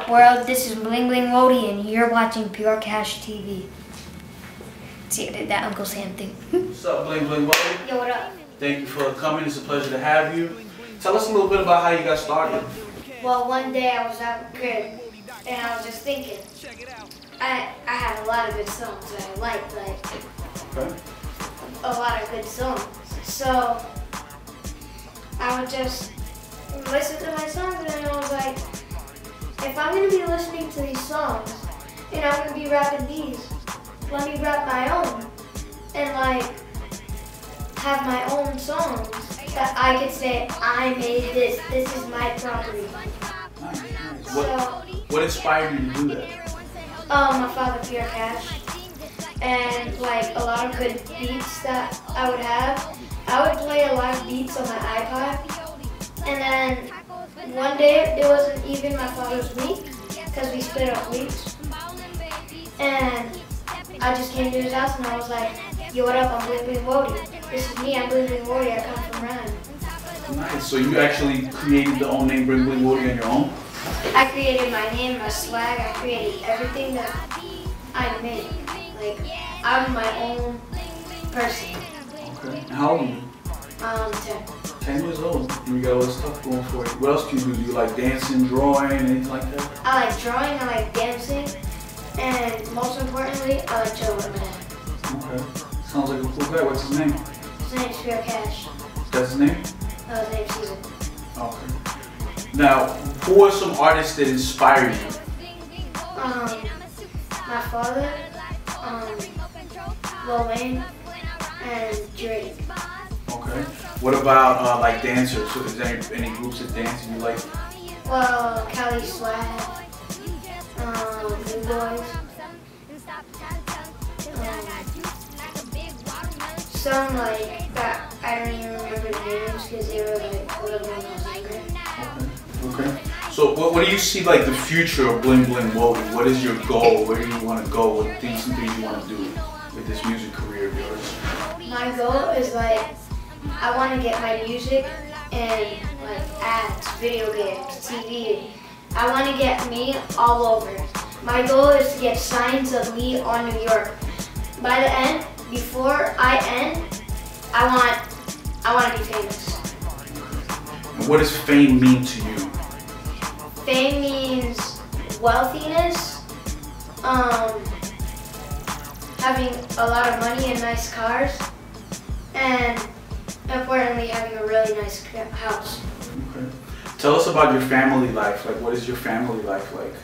up, world? This is Bling Bling Wodi, and you're watching Pure Cash TV. See, I did that Uncle Sam thing. What's up, Bling Bling Wodi? Yo, what up? Thank you for coming. It's a pleasure to have you. Tell us a little bit about how you got started. Well, one day I was out in the crib, and I was just thinking. I had a lot of good songs that I liked, Okay. a lot of good songs. So I would just listen to my songs, and I was like, if I'm going to be listening to these songs, and I'm going to be rapping these, let me rap my own, and like have my own songs that I could say, I made this is my property. Nice. So, What inspired you to do that? my father, Pure Cash, and like a lot of good beats that I would have. I would play a lot of beats on my iPod, and then one day it wasn't even my father's week because we split up weeks, and I just came to his house and I was like, yo, what up? I'm Bling Bling Wodi. This is me. I'm Bling Bling Wodi. I come from Ryan. Nice. So you actually created the own name Bling Bling Wodi on your own? I created my name, my swag. I created everything that I made. Like, I'm my own person. Okay. And how old are you? 10. 10 years old. You got all this stuff going for you. What else do you do? Do you like dancing, drawing, anything like that? I like drawing, I like dancing, and most importantly, I like chilling with my dad. Okay. Sounds like a cool guy. What's his name? His name's Pure Cash. That's his name? His name's Caesar. Okay. Now, who are some artists that inspire you? My father, Lil Wayne, and Drake. Okay. What about like dancers? So is there any groups of dancers you like? Well, Cali Swag, Blue Boys, some like that I don't even remember the names because they were like little when I was younger. Okay. So what do you see like the future of Bling Bling Wodi? What is your goal? Where do you want to go? What things and things you want to do with this music career of yours? My goal is like I want to get my music in like ads, video games, TV. I want to get me all over. My goal is to get signs of me on New York. By the end, before I end, I want to be famous. And what does fame mean to you? Fame means wealthiness, having a lot of money and nice cars, and importantly having a really nice house. Okay. Tell us about your family life. Like, what is your family life like?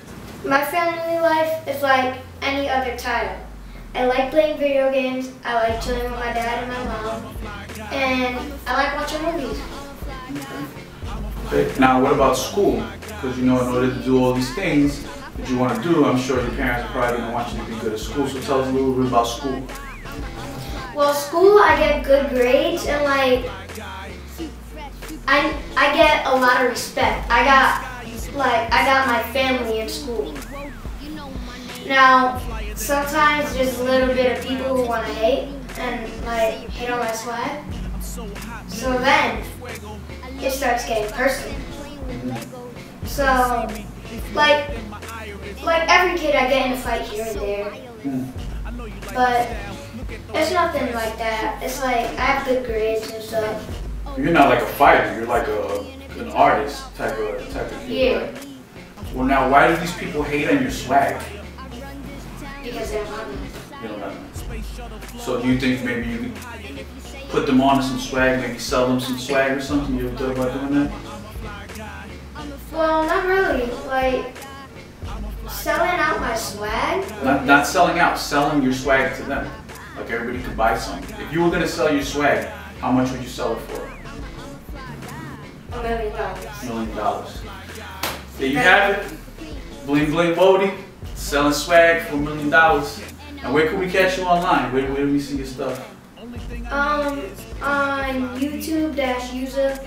My family life is like any other child. I like playing video games, I like chilling with my dad and my mom, and I like watching movies. Okay. Now, what about school? Because you know, in order to do all these things that you want to do, I'm sure your parents are probably going to want you to be good at school. So tell us a little bit about school. Well, school, I get good grades and like I get a lot of respect. I got my family in school. Now, sometimes there's a little bit of people who want to hate and like hate on my swag. So then it starts getting personal. So like every kid I get in a fight here and there. But it's nothing like that. It's like I have good grades and stuff. You're not like a fighter. You're like an artist type of kid, Yeah. right? Well, now why do these people hate on your swag? Because they don't have me. You don't know. So do you think maybe you could put them on some swag, maybe sell them some swag or something? You ever thought about doing that? Well, not really. Like selling out my swag. Not selling out, selling your swag to them. Like everybody could buy something. If you were gonna sell your swag, how much would you sell it for? $1 million. $1 million. There you have it. Bling Bling Wodi, selling swag for $1 million. Now where can we catch you online? Where do we see your stuff? On YouTube-user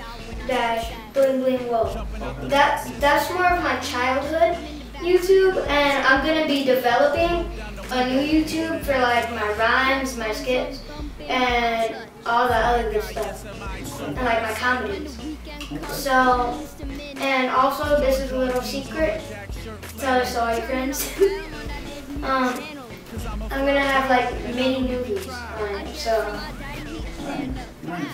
Bling Bling Wodi. That's more of my childhood YouTube, and I'm gonna be developing a new YouTube for like my rhymes, my skits, and all the other good stuff, and like my comedies. So, and also this is a little secret. tell us to all your friends. I'm gonna have like mini movies on it, so. Nice.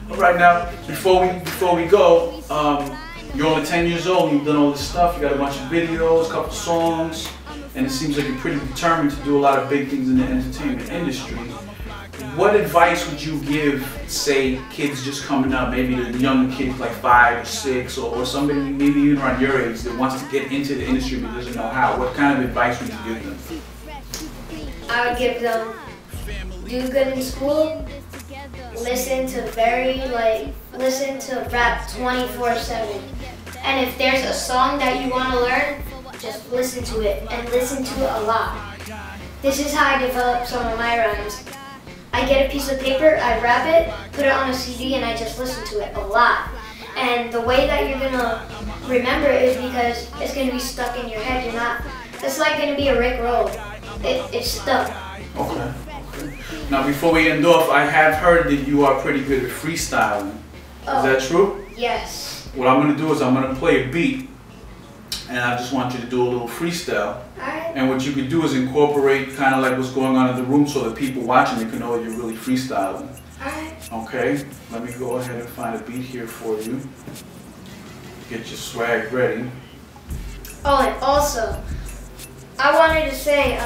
All right, now before we go, you're only 10 years old. You've done all this stuff. You got a bunch of videos, a couple songs, and it seems like you're pretty determined to do a lot of big things in the entertainment industry. What advice would you give, say, kids just coming up, maybe the younger kids like 5 or 6, or somebody maybe even around your age that wants to get into the industry but doesn't know how? What kind of advice would you give them? I would give them, do good in school, listen to rap 24/7. And if there's a song that you want to learn, just listen to it, and listen to it a lot. This is how I develop some of my rhymes. I get a piece of paper, I wrap it, put it on a CD, and I just listen to it a lot. And the way that you're gonna remember it is because it's gonna be stuck in your head. It's like gonna be a Rick roll. It's stuck. Okay. Now before we end off, I have heard that you are pretty good at freestyling. Is that true? Yes. What I'm gonna do is I'm gonna play a beat, and I just want you to do a little freestyle. Alright. And what you could do is incorporate kind of like what's going on in the room so that people watching it can know that you're really freestyling. Alright. Okay, let me go ahead and find a beat here for you. Get your swag ready. Oh, and also, I wanted to say,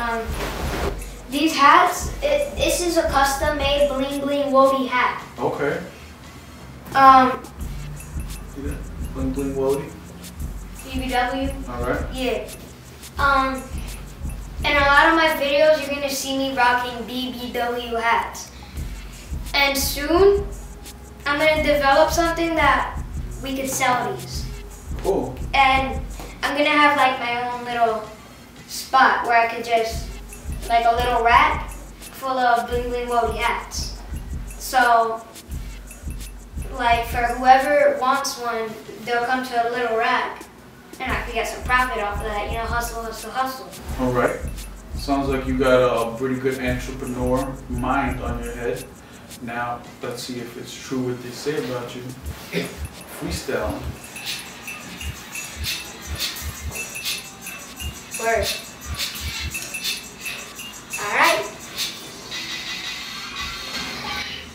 these hats, this is a custom-made Bling Bling Wodi hat. Okay. See that? Bling Bling Wodi. BBW. Alright. Yeah. In a lot of my videos, you're gonna see me rocking BBW hats. And soon, I'm gonna develop something that we could sell these. Cool. And I'm gonna have like my own little spot where I could just, like a little rack full of Bling Bling Wodi hats. So, like for whoever wants one, they'll come to a little rack and I could get some profit off of that, hustle, hustle, hustle. All right. Sounds like you got a pretty good entrepreneur mind on your head. Now, let's see if it's true what they say about you. Freestyle. Word. Alright.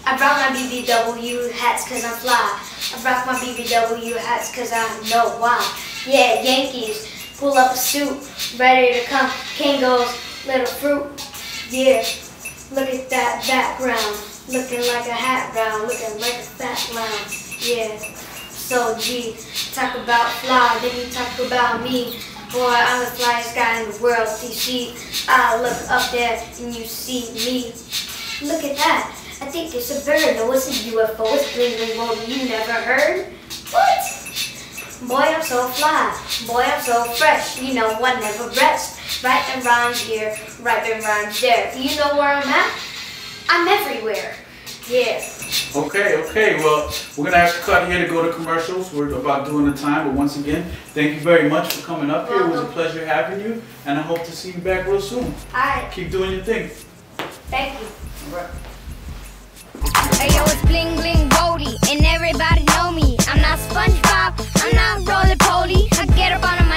I brought my BBW hats cause I'm fly. I brought my BBW hats cause I know why. Yeah, Yankees, pull up a suit, ready to come. Kango's little fruit. Yeah, look at that background. Looking like a hat round, looking like a fat clown. Yeah, so G, talk about fly, then you talk about me. Boy, I'm the flyest guy in the world, DC. I look up there and you see me. Look at that, I think it's a bird. No, it's a UFO, it's Bling Bling Wodi, you never heard? What? Boy, I'm so fly, boy, I'm so fresh. I never rest. Writing rhymes here, writing rhymes there. You know where I'm at? I'm everywhere. Yeah. Okay. Well, we're going to have to cut here to go to commercials. We're about doing the time. But once again, thank you very much for coming up here. It was a pleasure having you. And I hope to see you back real soon. All right. Keep doing your thing. Thank you. All right. Hey yo, it's Bling Bling Wodi, and everybody know me. I'm not SpongeBob, I'm not Roly Poly. I get up on my